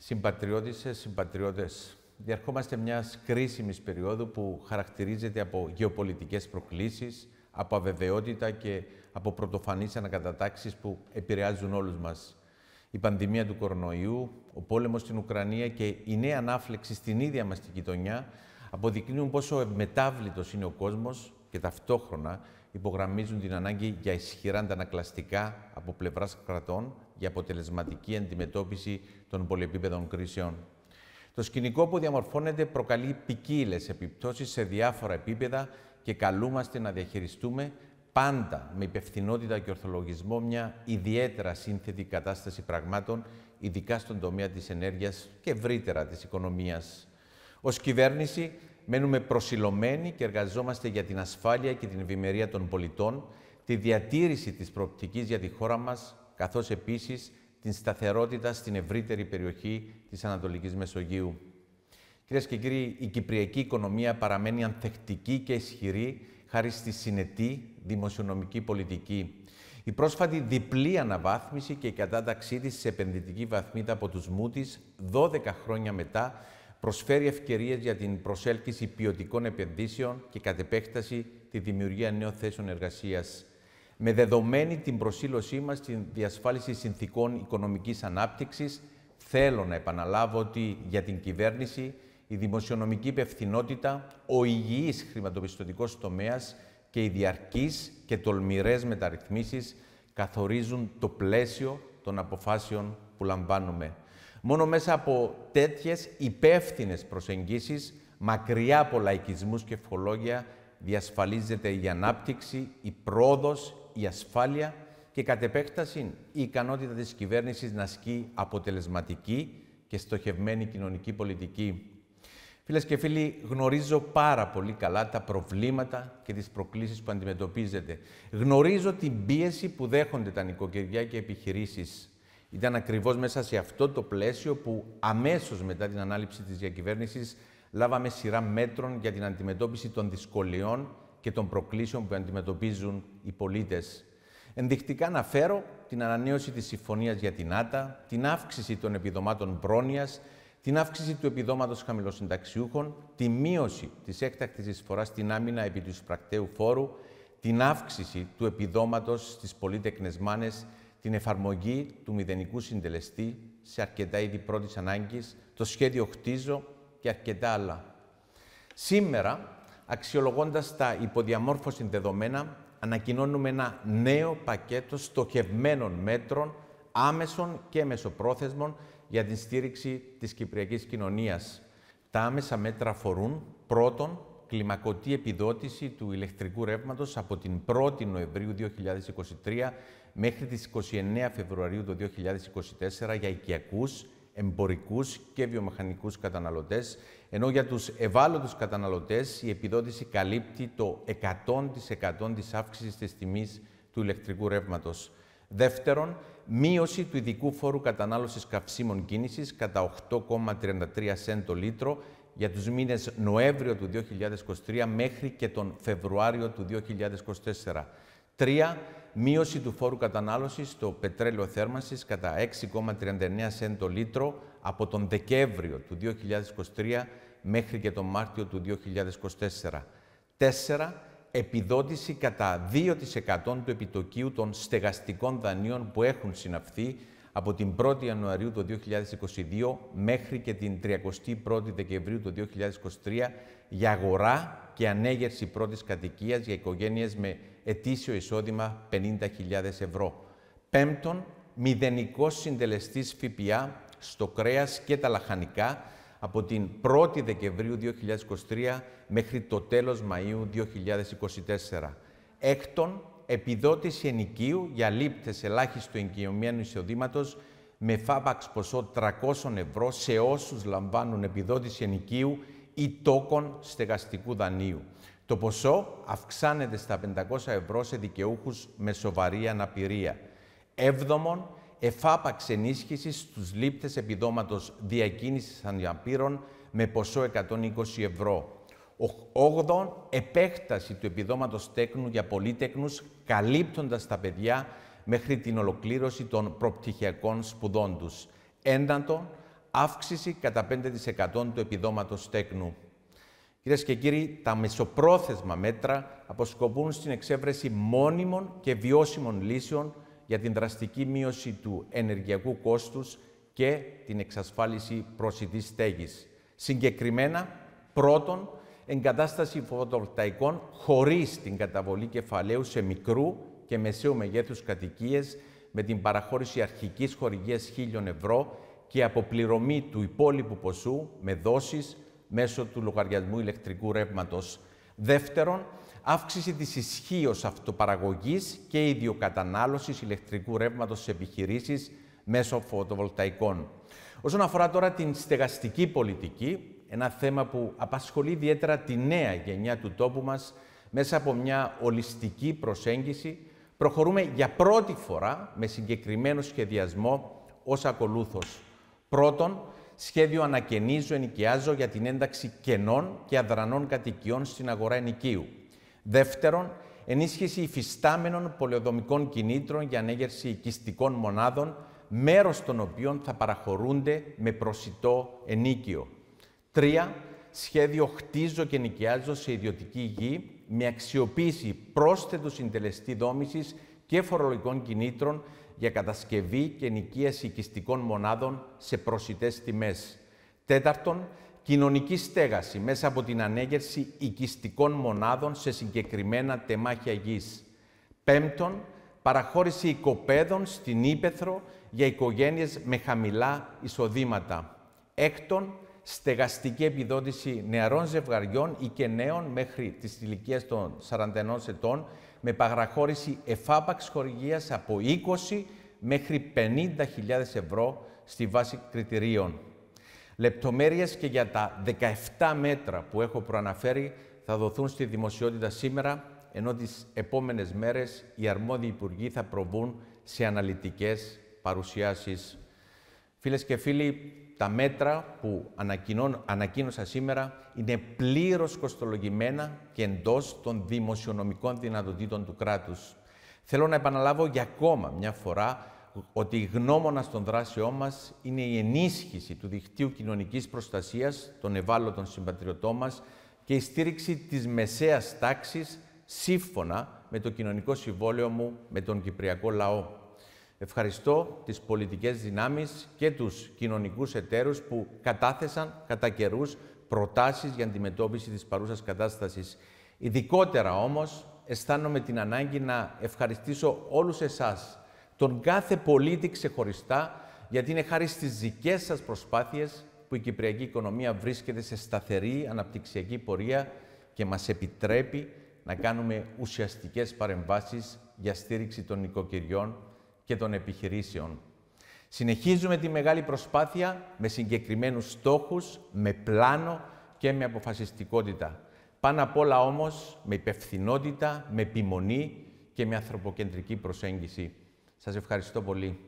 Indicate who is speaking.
Speaker 1: Συμπατριώτισσες, συμπατριώτες, διαρχόμαστε μιας κρίσιμης περίοδου που χαρακτηρίζεται από γεωπολιτικές προκλήσεις, από αβεβαιότητα και από πρωτοφανείς ανακατατάξεις που επηρεάζουν όλους μας. Η πανδημία του κορονοϊού, ο πόλεμος στην Ουκρανία και η νέα ανάφλεξη στην ίδια μας την γειτονιά αποδεικνύουν πόσο ευμετάβλητος είναι ο κόσμος και ταυτόχρονα υπογραμμίζουν την ανάγκη για ισχυρά αντανακλαστικά από πλευράς κρατών για αποτελεσματική αντιμετώπιση των πολυεπίπεδων κρίσεων. Το σκηνικό που διαμορφώνεται προκαλεί ποικίλες επιπτώσεις σε διάφορα επίπεδα και καλούμαστε να διαχειριστούμε πάντα με υπευθυνότητα και ορθολογισμό μια ιδιαίτερα σύνθετη κατάσταση πραγμάτων, ειδικά στον τομέα της ενέργειας και ευρύτερα της οικονομίας. Ως κυβέρνηση, μένουμε προσιλωμένοι και εργαζόμαστε για την ασφάλεια και την ευημερία των πολιτών, τη διατήρηση της προοπτικής για τη χώρα μας, καθώς επίσης την σταθερότητα στην ευρύτερη περιοχή της Ανατολικής Μεσογείου. Κυρίες και κύριοι, η κυπριακή οικονομία παραμένει ανθεκτική και ισχυρή χάρη στη συνετή δημοσιονομική πολιτική. Η πρόσφατη διπλή αναβάθμιση και η κατάταξή της σε επενδυτική βαθμίδα από τους Moody's 12 χρόνια μετά προσφέρει ευκαιρίες για την προσέλκυση ποιοτικών επενδύσεων και κατ' επέκταση τη δημιουργία νέων θέσεων εργασίας. Με δεδομένη την προσήλωσή μας στην διασφάλιση συνθηκών οικονομικής ανάπτυξης, θέλω να επαναλάβω ότι για την κυβέρνηση η δημοσιονομική υπευθυνότητα, ο υγιής χρηματοπιστωτικός τομέας και οι διαρκείς και τολμηρές μεταρρυθμίσεις καθορίζουν το πλαίσιο των αποφάσεων που λαμβάνουμε. Μόνο μέσα από τέτοιες υπεύθυνες προσεγγίσεις, μακριά από λαϊκισμούς και ευχολόγια, διασφαλίζεται η ανάπτυξη, η πρόοδος, η ασφάλεια και κατ' επέκταση η ικανότητα της κυβέρνησης να ασκεί αποτελεσματική και στοχευμένη κοινωνική πολιτική. Φίλες και φίλοι, γνωρίζω πάρα πολύ καλά τα προβλήματα και τις προκλήσεις που αντιμετωπίζετε. Γνωρίζω την πίεση που δέχονται τα νοικοκυριά και επιχειρήσεις. Ήταν ακριβώς μέσα σε αυτό το πλαίσιο που αμέσως μετά την ανάληψη της διακυβέρνησης λάβαμε σειρά μέτρων για την αντιμετώπιση των δυσκολιών και των προκλήσεων που αντιμετωπίζουν οι πολίτες. Ενδεικτικά αναφέρω την ανανέωση της συμφωνίας για την ΆΤΑ, την αύξηση των επιδομάτων πρόνοιας, την αύξηση του επιδόματος χαμηλοσυνταξιούχων, τη μείωση της έκτακτης εισφοράς στην άμυνα επί του εισπρακτέου φόρου, την αύξηση του επιδόματος στις πολύτεκνες μάνες, την εφαρμογή του μηδενικού συντελεστή σε αρκετά είδη πρώτης ανάγκης, το σχέδιο Χτίζω και αρκετά άλλα. Σήμερα, αξιολογώντας τα υποδιαμόρφωση δεδομένα, ανακοινώνουμε ένα νέο πακέτο στοχευμένων μέτρων, άμεσων και μεσοπρόθεσμων, για την στήριξη της κυπριακής κοινωνίας. Τα άμεσα μέτρα αφορούν, πρώτον, κλιμακωτή επιδότηση του ηλεκτρικού ρεύματος από την 1η Νοεμβρίου 2023 μέχρι τις 29 Φεβρουαρίου του 2024 για οικιακούς, εμπορικούς και βιομηχανικούς καταναλωτές, ενώ για τους ευάλωτους καταναλωτές η επιδότηση καλύπτει το 100% της αύξησης της τιμής του ηλεκτρικού ρεύματος. Δεύτερον, μείωση του ειδικού φόρου κατανάλωσης καυσίμων κίνησης κατά 8,33 σεντ το λίτρο για τους μήνες Νοέμβριο του 2023 μέχρι και τον Φεβρουάριο του 2024. 3. Μείωση του φόρου κατανάλωσης στο πετρέλαιο θέρμανσης κατά 6,39 σεντ το λίτρο από τον Δεκέμβριο του 2023 μέχρι και τον Μάρτιο του 2024. 4. Επιδότηση κατά 2% του επιτοκίου των στεγαστικών δανείων που έχουν συναυθεί από την 1η Ιανουαρίου του 2022 μέχρι και την 31η Δεκεμβρίου του 2023 για αγορά και ανέγερση πρώτης κατοικίας για οικογένειες με ετήσιο εισόδημα 50.000 ευρώ. Πέμπτον, μηδενικός συντελεστής ΦΠΑ στο κρέας και τα λαχανικά από την 1η Δεκεμβρίου 2023 μέχρι το τέλος Μαΐου 2024. Έκτον, επιδότηση ενοικίου για λήπτες ελάχιστου ενοικιωμένου εισοδήματος με φάπαξ ποσό 300 ευρώ σε όσους λαμβάνουν επιδότηση ενοικίου ή τόκων στεγαστικού δανείου. Το ποσό αυξάνεται στα 500 ευρώ σε δικαιούχους με σοβαρή αναπηρία. Έβδομον, εφάπαξ ενίσχυση στους λήπτες επιδόματος διακίνησης αναπήρων με ποσό 120 ευρώ. Όγδον, επέκταση του επιδόματος τέκνου για πολύτεκνους, καλύπτοντας τα παιδιά μέχρι την ολοκλήρωση των προπτυχιακών σπουδών τους. Ένατον, αύξηση κατά 5% του επιδόματος τέκνου. Κυρίες και κύριοι, τα μεσοπρόθεσμα μέτρα αποσκοπούν στην εξέβρεση μόνιμων και βιώσιμων λύσεων για την δραστική μείωση του ενεργειακού κόστους και την εξασφάλιση προσιτής στέγης. Συγκεκριμένα, πρώτον, εγκατάσταση φωτοβολταϊκών χωρίς την καταβολή κεφαλαίου σε μικρού και μεσαίου μεγέθους κατοικίες με την παραχώρηση αρχικής χορηγίας 1.000 ευρώ και αποπληρωμή του υπόλοιπου ποσού με δόσεις μέσω του λογαριασμού ηλεκτρικού ρεύματος. Δεύτερον, αύξηση της ισχύως αυτοπαραγωγής και ιδιοκατανάλωσης ηλεκτρικού ρεύματος σε επιχειρήσεις μέσω φωτοβολταϊκών. Όσον αφορά τώρα την στεγαστική πολιτική, ένα θέμα που απασχολεί ιδιαίτερα τη νέα γενιά του τόπου μας, μέσα από μια ολιστική προσέγγιση, προχωρούμε για πρώτη φορά με συγκεκριμένο σχεδιασμό ως ακολούθως. Πρώτον, σχέδιο ανακαινίζω, ενοικιάζω για την ένταξη κενών και αδρανών κατοικιών στην αγορά ενοικίου. Δεύτερον, ενίσχυση υφιστάμενων πολεοδομικών κινήτρων για ανέγερση οικιστικών μονάδων, μέρος των οποίων θα παραχωρούνται με προσιτό ενίκιο. 3. Σχέδιο χτίζω και νοικιάζω σε ιδιωτική γη με αξιοποίηση πρόσθετου συντελεστή δόμησης και φορολογικών κινήτρων για κατασκευή και ενοικίαση οικιστικών μονάδων σε προσιτές τιμές. Τέταρτον, κοινωνική στέγαση μέσα από την ανέγερση οικιστικών μονάδων σε συγκεκριμένα τεμάχια γης. Πέμπτον, παραχώρηση οικοπαίδων στην ύπαιθρο για οικογένειες με χαμηλά εισοδήματα. Έκτον, στεγαστική επιδότηση νεαρών ζευγαριών ή και νέων μέχρι τις ηλικίες των 41 ετών με παραχώρηση εφάπαξ χορηγίας από 20 μέχρι 50.000 ευρώ στη βάση κριτηρίων. Λεπτομέρειες και για τα 17 μέτρα που έχω προαναφέρει θα δοθούν στη δημοσιότητα σήμερα, ενώ τις επόμενες μέρες οι αρμόδιοι υπουργοί θα προβούν σε αναλυτικές παρουσιάσεις. Φίλες και φίλοι, τα μέτρα που ανακοίνωσα σήμερα είναι πλήρως κοστολογημένα και εντός των δημοσιονομικών δυνατοτήτων του κράτους. Θέλω να επαναλάβω για ακόμα μια φορά ότι η γνώμονας των δράσεών μας είναι η ενίσχυση του δικτύου κοινωνικής προστασίας των ευάλωτων συμπατριωτών μας και η στήριξη της μεσαίας τάξης σύμφωνα με το κοινωνικό συμβόλαιο μου με τον κυπριακό λαό. Ευχαριστώ τις πολιτικές δυνάμεις και τους κοινωνικούς εταίρους που κατάθεσαν κατά καιρούς προτάσεις για αντιμετώπιση της παρούσας κατάστασης. Ειδικότερα όμως αισθάνομαι την ανάγκη να ευχαριστήσω όλους εσάς, τον κάθε πολίτη ξεχωριστά, γιατί είναι χάρη στις δικές σας προσπάθειες που η κυπριακή οικονομία βρίσκεται σε σταθερή αναπτυξιακή πορεία και μας επιτρέπει να κάνουμε ουσιαστικές παρεμβάσεις για στήριξη των νοικοκυριών και των επιχειρήσεων. Συνεχίζουμε τη μεγάλη προσπάθεια με συγκεκριμένους στόχους, με πλάνο και με αποφασιστικότητα. Πάνω απ' όλα όμως με υπευθυνότητα, με επιμονή και με ανθρωποκεντρική προσέγγιση. Σας ευχαριστώ πολύ.